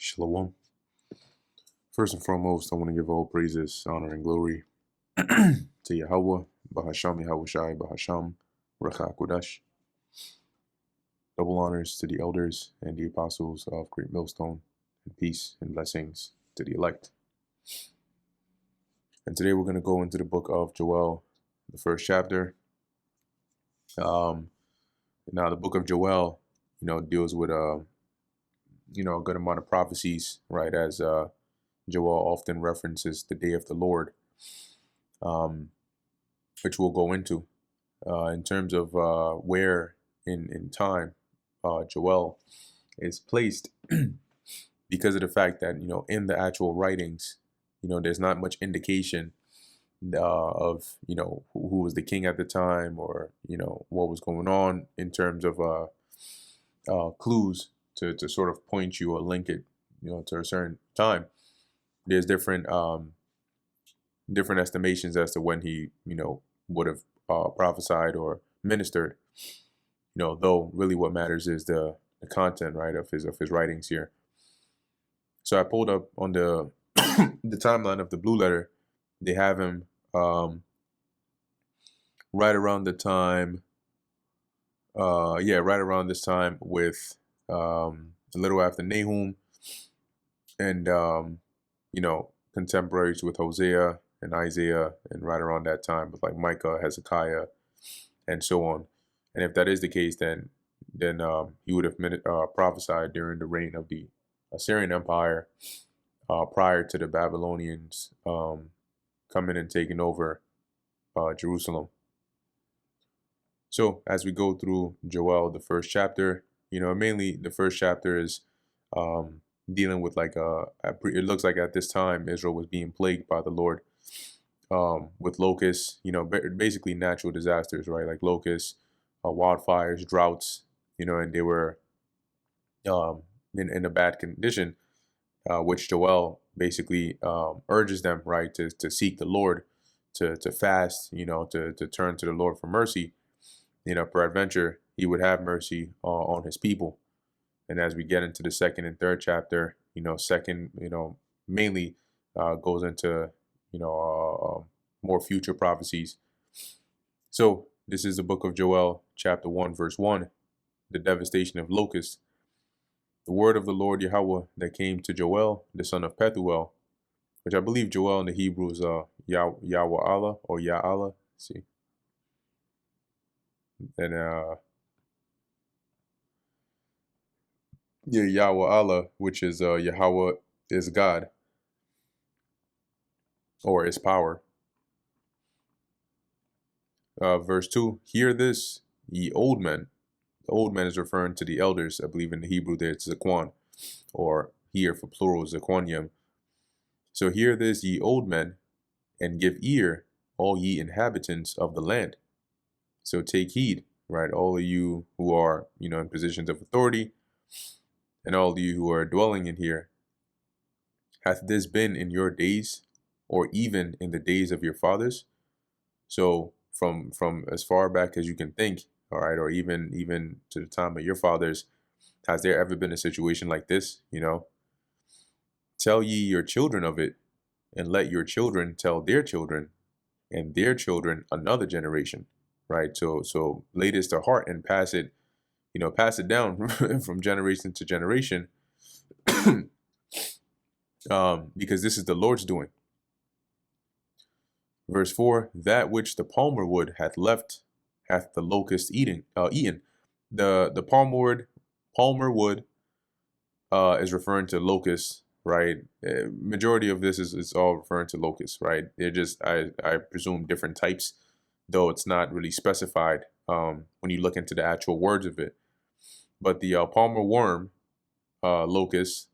Shalom. First and foremost, I want to give all praises, honor, and glory to Yahweh, Bahasham Yahweh Shai, Bahasham, Recha Kodesh. Double honors to the elders and the apostles of Great Millstone, and peace and blessings to the elect. And today we're going to go into the book of Joel, the first chapter. Now the book of Joel, deals with a good amount of prophecies, right? As Joel often references the day of the Lord, which we'll go into. In terms of where in time Joel is placed, because of the fact that, in the actual writings, there's not much indication of, who was the king at the time, or, what was going on in terms of clues to sort of point you or link it, to a certain time. There's different estimations as to when he, would have prophesied or ministered, though really what matters is the content, right, of his writings here. So I pulled up on the the timeline of the Blue Letter. They have him right around the time, right around this time with a little after Nahum, and contemporaries with Hosea and Isaiah, and right around that time with like Micah, Hezekiah, and so on. And if that is the case, then he would have prophesied during the reign of the Assyrian Empire, prior to the Babylonians coming and taking over Jerusalem. So as we go through Joel, the first chapter, mainly the first chapter is dealing with like it looks like at this time Israel was being plagued by the Lord with locusts, basically natural disasters, right? Like locusts, wildfires, droughts, and they were in a bad condition, which Joel basically urges them, right, to seek the Lord, to fast, to turn to the Lord for mercy. Peradventure, he would have mercy on his people. And as we get into the second and third chapter, second, mainly goes into, more future prophecies. So this is the book of Joel, chapter 1, verse 1, the devastation of locusts. The word of the Lord Yahweh that came to Joel, the son of Pethuel, which I believe Joel in the Hebrew is Yahweh Allah or Yah Allah. See. And Yahweh Allah, which is Yahweh is God, or is power. Verse 2, hear this, ye old men. The old men is referring to the elders. I believe in the Hebrew there it's Zaquan, or here for plural Zaquanium. So hear this, ye old men, and give ear, all ye inhabitants of the land. So take heed, right? All of you who are, in positions of authority, and all of you who are dwelling in here. Hath this been in your days, or even in the days of your fathers? So from as far back as you can think, all right, or even to the time of your fathers, has there ever been a situation like this? Tell ye your children of it, and let your children tell their children, and their children another generation, right? So lay this to heart and pass it down from generation to generation, because this is the Lord's doing. Verse 4, that which the palmer wood hath left, hath the locust eaten. The palmer wood is referring to locusts, right? Majority of this is all referring to locusts, right? They're just, I presume, different types, though it's not really specified when you look into the actual words of it. But the palmer worm, locust,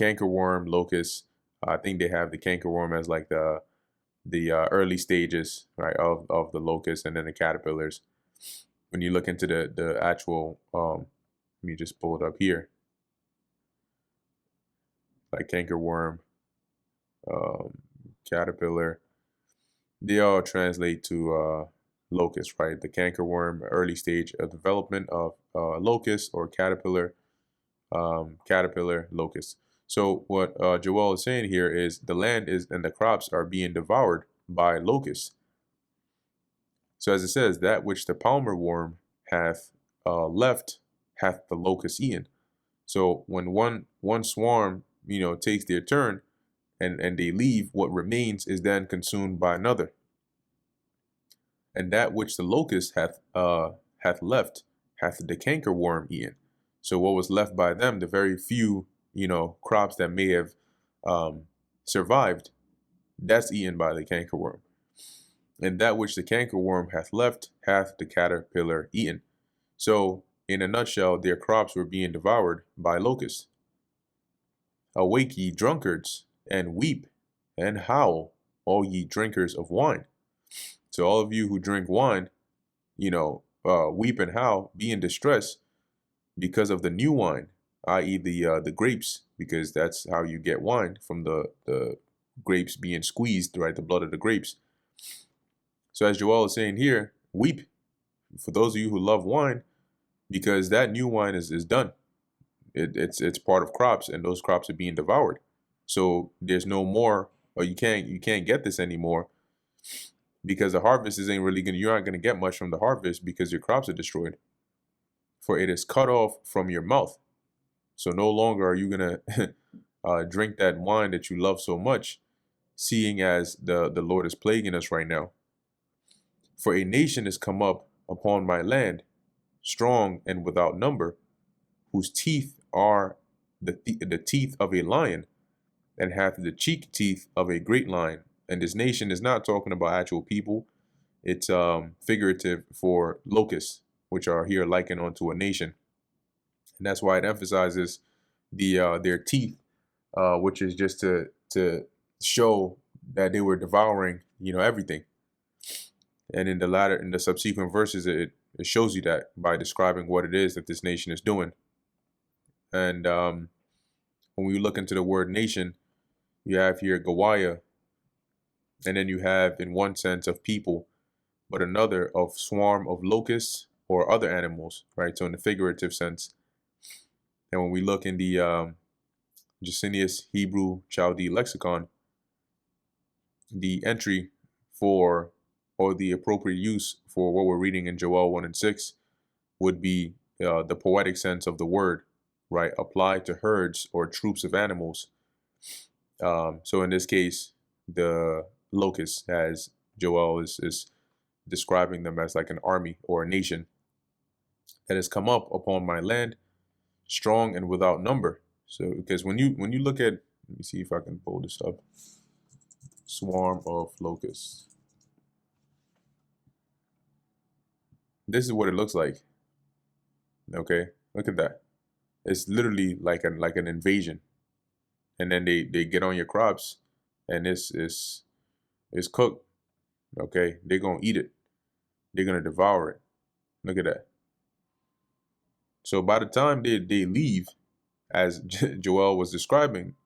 cankerworm, locust, I think they have the cankerworm as like the early stages, right, of the locust, and then the caterpillars. When you look into the actual, let me just pull it up here, like cankerworm, caterpillar, they all translate to locust, right? The cankerworm, early stage of development of locust or caterpillar, locust. So what Joel is saying here is the land is and the crops are being devoured by locusts. So as it says, that which the palmer worm hath left hath the locust eaten. So when one swarm, takes their turn and they leave, what remains is then consumed by another. And that which the locust hath left hath the canker worm eaten. So what was left by them, the very few, crops that may have survived, that's eaten by the canker worm. And that which the canker worm hath left hath the caterpillar eaten. So, in a nutshell, their crops were being devoured by locusts. Awake, ye drunkards, and weep, and howl, all ye drinkers of wine. So, all of you who drink wine, weep and howl, be in distress because of the new wine, i.e., the grapes, because that's how you get wine, from the grapes being squeezed, right? The blood of the grapes. So as Joel is saying here, weep for those of you who love wine, because that new wine is done. It's part of crops, and those crops are being devoured. So there's no more, or you can't get this anymore, because the harvest isn't really you're not gonna get much from the harvest because your crops are destroyed. For it is cut off from your mouth. So no longer are you gonna drink that wine that you love so much, seeing as the Lord is plaguing us right now. For a nation is come up upon my land, strong and without number, whose teeth are the teeth of a lion, and hath the cheek teeth of a great lion. And this nation is not talking about actual people. It's figurative for locusts, which are here likened unto a nation. And that's why it emphasizes their teeth, which is just to show that they were devouring, everything. And in the subsequent verses, it shows you that by describing what it is that this nation is doing. And when we look into the word nation, you have here Gawaya, and then you have in one sense of people, but another of swarm of locusts or other animals, right? So in the figurative sense. And when we look in the Gesenius Hebrew Chaldee lexicon, the entry for, or the appropriate use for what we're reading in Joel 1 and 6 would be the poetic sense of the word, right? Applied to herds or troops of animals. So in this case, the locusts, as Joel is describing them as like an army or a nation that has come up upon my land, strong and without number. So because when you look at, let me see if I can pull this up. Swarm of locusts. This is what it looks like. Okay, look at that. It's literally like an invasion, and then they get on your crops, and it's cooked. Okay, they're gonna eat it. They're gonna devour it. Look at that. So by the time they leave, as Joel was describing,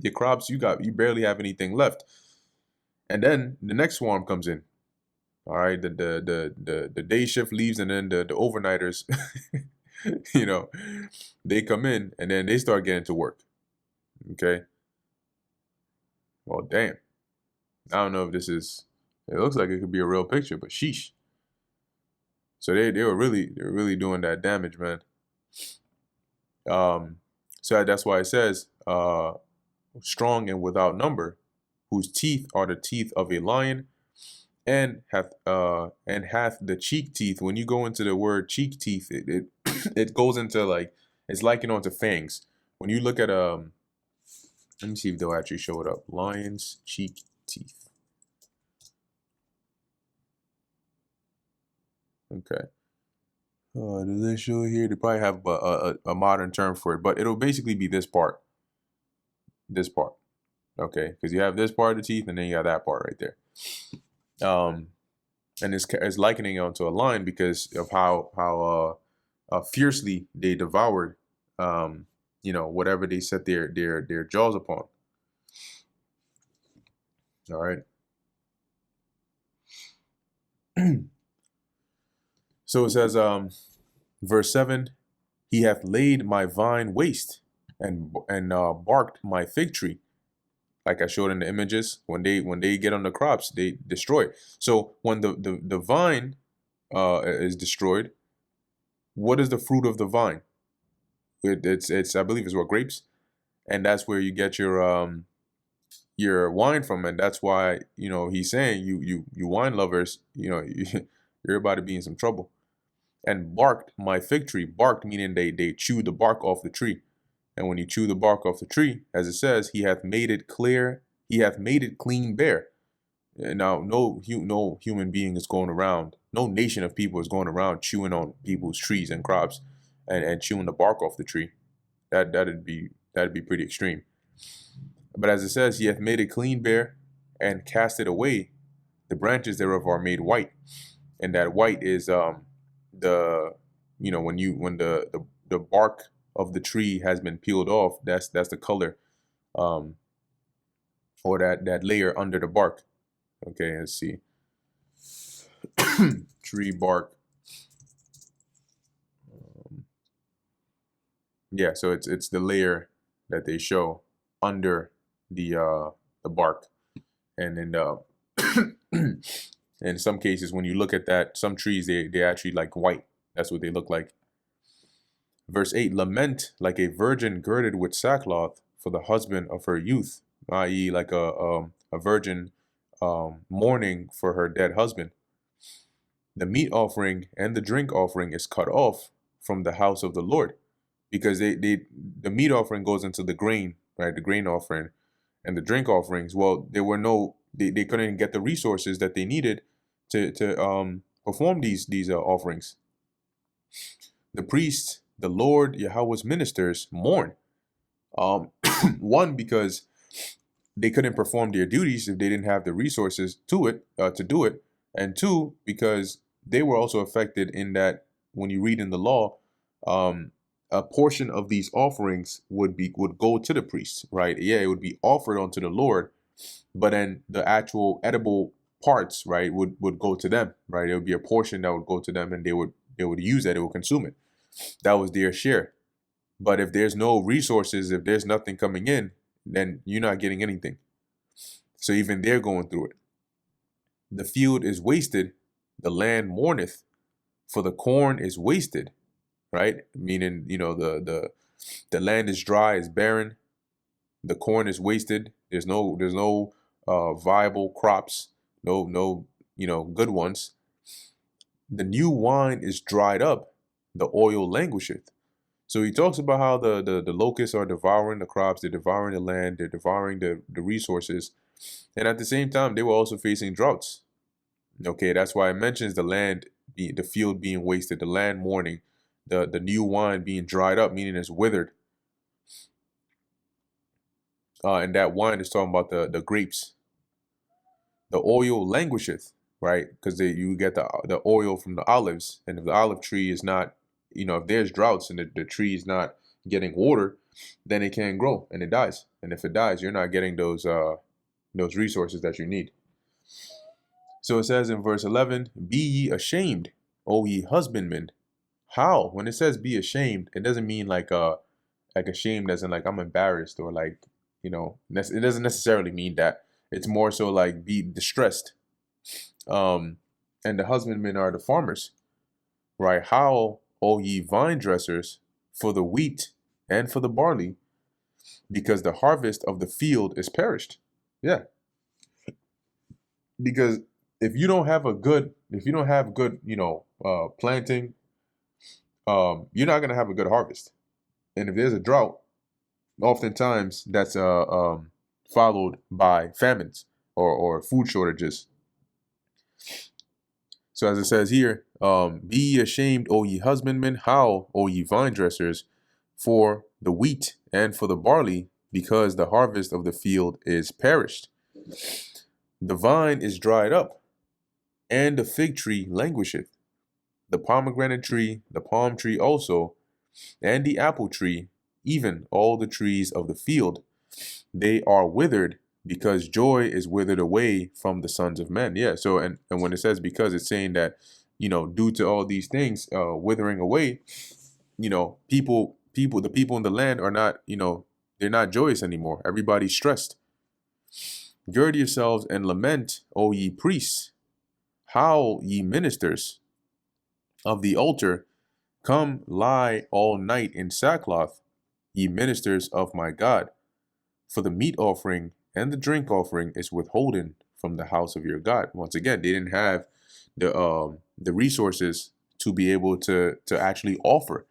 your crops you barely have anything left, and then the next swarm comes in. All right, the day shift leaves, and then the overnighters, they come in, and then they start getting to work. Okay. Well, damn. I don't know if this is. It looks like it could be a real picture, but sheesh. So they were really doing that damage, man. So that's why it says, strong and without number, whose teeth are the teeth of a lion, and hath the cheek teeth. When you go into the word cheek teeth, it it goes into like, it's likened onto fangs. When you look at let me see if they'll actually show it up. Lion's cheek teeth. Okay. Do they show it here? They probably have a modern term for it, but it'll basically be this part. This part. Okay, because you have this part of the teeth, and then you have that part right there. And it's likening it onto a lion because of how fiercely they devoured, whatever they set their jaws upon. All right. So it says, verse 7, he hath laid my vine waste, and barked my fig tree, like I showed in the images. When they get on the crops, they destroy it. So when the vine is destroyed, what is the fruit of the vine? It's I believe it's what, grapes, and that's where you get your wine from, and that's why he's saying you wine lovers, you're about to be in some trouble. And barked my fig tree, barked meaning they chewed the bark off the tree. And when you chew the bark off the tree, as it says, he hath made it clear, he hath made it clean bare. And now no human being is going around, no nation of people is going around chewing on people's trees and crops and chewing the bark off the tree. That'd be pretty extreme. But as it says, he hath made it clean bare and cast it away. The branches thereof are made white. And that white is the when the bark of the tree has been peeled off, that's the color, or that layer under the bark. Okay, let's see. Tree bark. Yeah, so it's the layer that they show under the bark, and then in some cases when you look at that, some trees they actually like white. That's what they look like. Verse 8: Lament like a virgin girded with sackcloth for the husband of her youth, i.e., like a virgin mourning for her dead husband. The meat offering and the drink offering is cut off from the house of the Lord, because the meat offering goes into the grain, right? The grain offering and the drink offerings. Well, they couldn't get the resources that they needed to perform these offerings. The priests, the Lord Yahweh's ministers, mourn. One, because they couldn't perform their duties if they didn't have the resources to do it, and two, because they were also affected in that when you read in the law, a portion of these offerings would go to the priests, right? Yeah, it would be offered unto the Lord, but then the actual edible parts, right, would go to them, right? It would be a portion that would go to them, and they would use that, they would consume it. That was their share. But if there's no resources, if there's nothing coming in, then you're not getting anything. So even they're going through it. The field is wasted, the land mourneth, for the corn is wasted, right? Meaning, the land is dry, is barren. The corn is wasted. There's no viable crops, no good ones. The new wine is dried up, the oil languisheth. So he talks about how the locusts are devouring the crops, they're devouring the land, they're devouring the resources. And at the same time, they were also facing droughts. Okay, that's why it mentions the field being wasted, the land mourning, the new wine being dried up, meaning it's withered. And that wine is talking about the grapes. The oil languisheth, right? Because you get the oil from the olives, and if the olive tree is not, if there's droughts and the tree is not getting water, then it can't grow and it dies. And if it dies, you're not getting those resources that you need. So it says in verse 11, "Be ye ashamed, O ye husbandmen." How? When it says be ashamed, it doesn't mean like ashamed as in like I'm embarrassed, or like, it doesn't necessarily mean that. It's more so like be distressed. And the husbandmen are the farmers, right? How, O ye vine dressers, for the wheat and for the barley, because the harvest of the field is perished. Yeah. Because if you don't have good, planting, you're not gonna have a good harvest. And if there's a drought, oftentimes that's followed by famines or food shortages. So as it says here, be ye ashamed, O ye husbandmen, how, O ye vine dressers, for the wheat and for the barley, because the harvest of the field is perished. The vine is dried up, and the fig tree languisheth. The pomegranate tree, the palm tree also, and the apple tree, even all the trees of the field, they are withered, because joy is withered away from the sons of men. Yeah. So, and when it says because, it's saying that, due to all these things withering away, people the people in the land are not, they're not joyous anymore. Everybody's stressed. Gird yourselves and lament, O ye priests. Howl, ye ministers of the altar. Come lie all night in sackcloth, ye ministers of my God. For the meat offering and the drink offering is withholden from the house of your God. Once again, they didn't have the resources to be able to actually offer.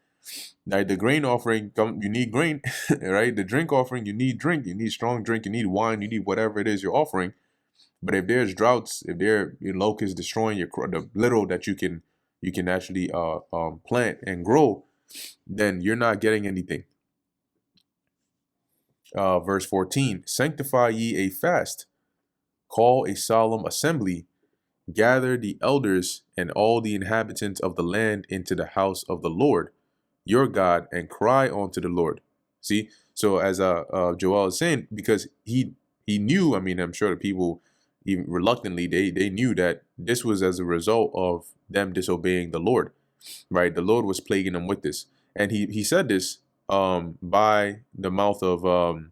Now, the grain offering, you need grain, right? The drink offering, you need drink. You need strong drink. You need wine. You need whatever it is you're offering. But if there's droughts, if there are locusts destroying the little that you can actually plant and grow, then you're not getting anything. Verse 14, sanctify ye a fast, call a solemn assembly, gather the elders and all the inhabitants of the land into the house of the Lord your God, and cry unto the Lord. See, so as Joel is saying, because he knew, I mean, I'm sure the people, even reluctantly, they knew that this was as a result of them disobeying the Lord, right? The Lord was plaguing them with this, and he said this by the mouth of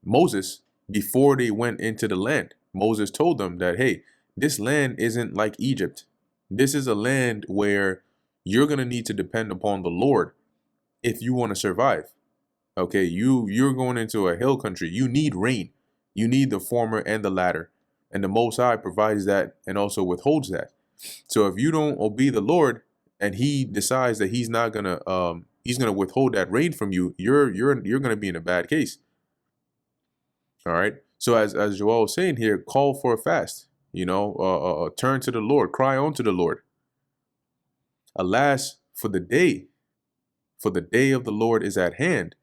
Moses before they went into the land. Moses told them that, hey, this land isn't like Egypt. This is a land where you're going to need to depend upon the Lord if you want to survive. Okay, you're going into a hill country. You need rain. You need the former and the latter. And the Most High provides that and also withholds that. So if you don't obey the Lord and he decides that he's gonna withhold that rain from you, you're gonna be in a bad case. All right. So as Joel was saying here, call for a fast. Turn to the Lord, cry unto the Lord. Alas, for the day of the Lord is at hand,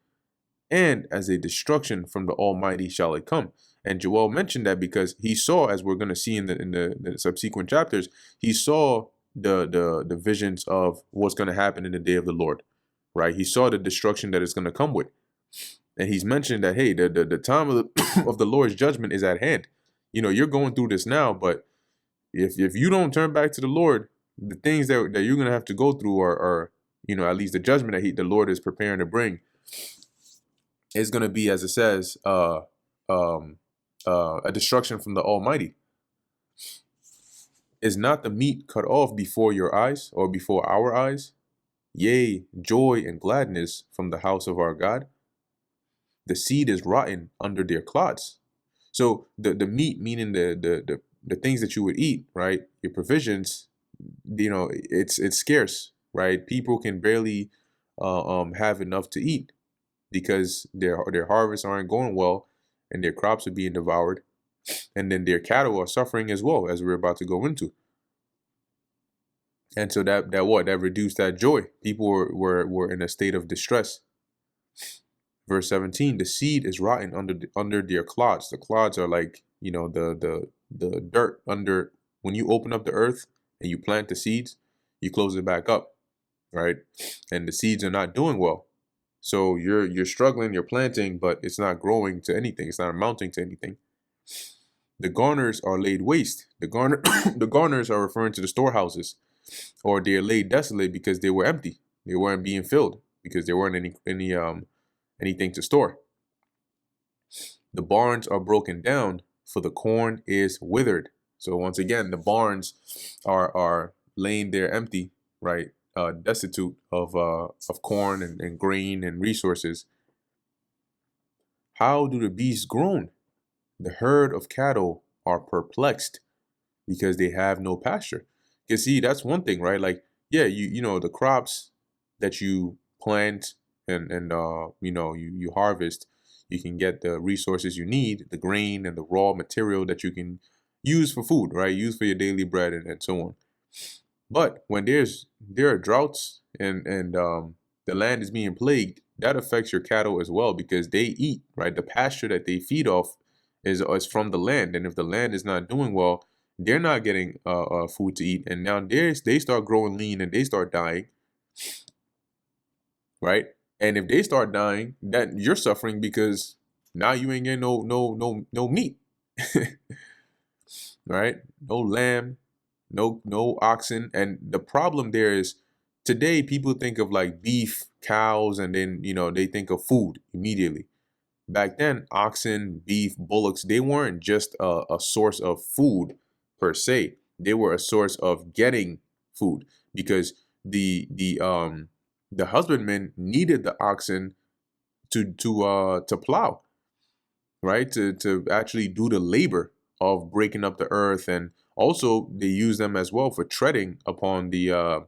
and as a destruction from the Almighty shall it come. And Joel mentioned that because he saw, as we're going to see in the subsequent chapters, he saw the visions of what's going to happen in the day of the Lord, right? He saw the destruction that it's going to come with. And he's mentioned that, hey, the time of of the Lord's judgment is at hand. You're going through this now, but if you don't turn back to the Lord, the things that you're going to have to go through are at least the judgment that the Lord is preparing to bring is going to be, as it says, a destruction from the Almighty. Is not the meat cut off before your eyes, or before our eyes? Yea, joy and gladness from the house of our God. The seed is rotten under their clods. So the meat, meaning the things that you would eat, right? Your provisions, it's scarce, right? People can barely have enough to eat because their harvests aren't going well and their crops are being devoured, and then their cattle are suffering as well, as we're about to go into. And so that reduced that joy. People were in a state of distress. Verse 17, the seed is rotten under their clods. The clods are like, the dirt under. When you open up the earth and you plant the seeds, you close it back up, right? And the seeds are not doing well. So you're struggling, you're planting, but it's not growing to anything. It's not amounting to anything. The garners are laid waste. The garners are referring to the storehouses, or they're laid desolate because they were empty. They weren't being filled because there weren't anything to store. The barns are broken down, for the corn is withered. So once again, the barns are laying there empty, right? Destitute of corn and grain and resources. How do the beasts groan? The herd of cattle are perplexed because they have no pasture. You see, that's one thing, right? Like, yeah, the crops that you plant and you harvest, you can get the resources you need, the grain and the raw material that you can use for food, right? Use for your daily bread and so on. But when there are droughts and the land is being plagued, that affects your cattle as well because they eat, right? The pasture that they feed off is from the land, and if the land is not doing well, they're not getting food to eat, and now they start growing lean and they start dying, right? And if they start dying, that you're suffering because now you ain't getting no meat, right? No lamb, no oxen, and the problem there is today people think of like beef, cows, and then, they think of food immediately. Back then, oxen, beef, bullocks, they weren't just a source of food per se. They were a source of getting food, because the husbandman needed the oxen to plow, right? To actually do the labor of breaking up the earth, and also they use them as well for treading upon the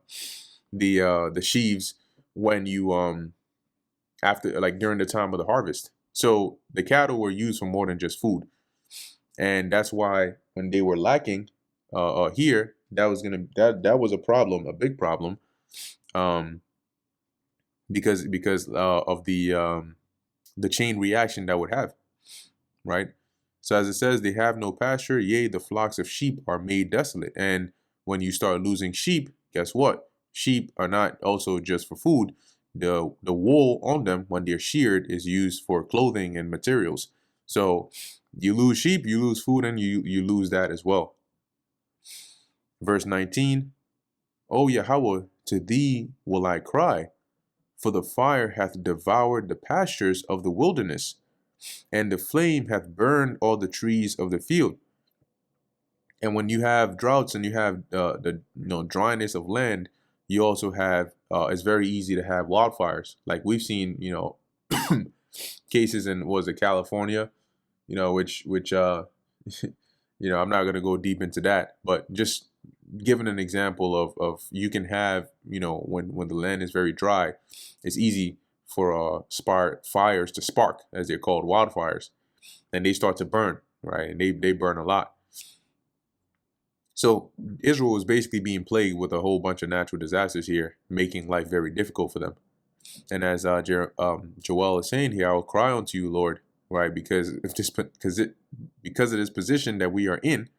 sheaves when you after, like, during the time of the harvest. So the cattle were used for more than just food, and that's why when they were lacking here, that was a problem, a big problem, um, because of the chain reaction that would have, right? So as it says, they have no pasture, yea, the flocks of sheep are made desolate. And when you start losing sheep, guess what? Sheep are not also just for food. The wool on them when they're sheared is used for clothing and materials. So you lose sheep, you lose food, and you lose that as well. Verse 19, O Yahweh, to thee will I cry, for the fire hath devoured the pastures of the wilderness, and the flame hath burned all the trees of the field. And when you have droughts and you have the dryness of land, you also have it's very easy to have wildfires. Like we've seen, cases in, was it California, which I'm not gonna go deep into that, but just giving an example of you can have, when the land is very dry, it's easy for fires to spark, as they're called, wildfires, and they start to burn, right? And they burn a lot. So Israel is basically being plagued with a whole bunch of natural disasters here, making life very difficult for them. And as Joel is saying here, I will cry unto you, Lord, right? Because of this position that we are in,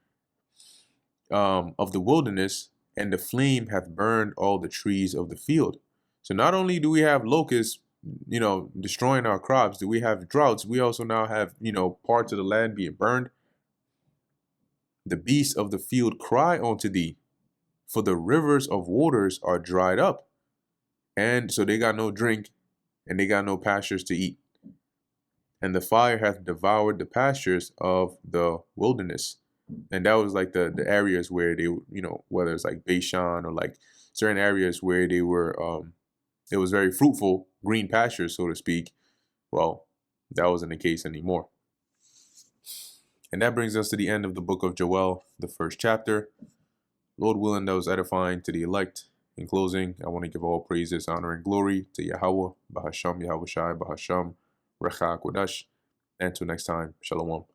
of the wilderness, and the flame hath burned all the trees of the field. So not only do we have locusts, destroying our crops, do we have droughts, we also now have, parts of the land being burned. The beasts of the field cry unto thee, for the rivers of waters are dried up. And so they got no drink, and they got no pastures to eat. And the fire hath devoured the pastures of the wilderness. And that was like the areas where they, whether it's like Bashan or like certain areas where they were, it was very fruitful, green pastures, so to speak. Well, that wasn't the case anymore. And that brings us to the end of the book of Joel, the first chapter. Lord willing, that was edifying to the elect. In closing, I want to give all praises, honor, and glory to Yahweh, Bahasham, Yahweh Shai, Bahasham, Recha Kodash. And until next time, Shalom.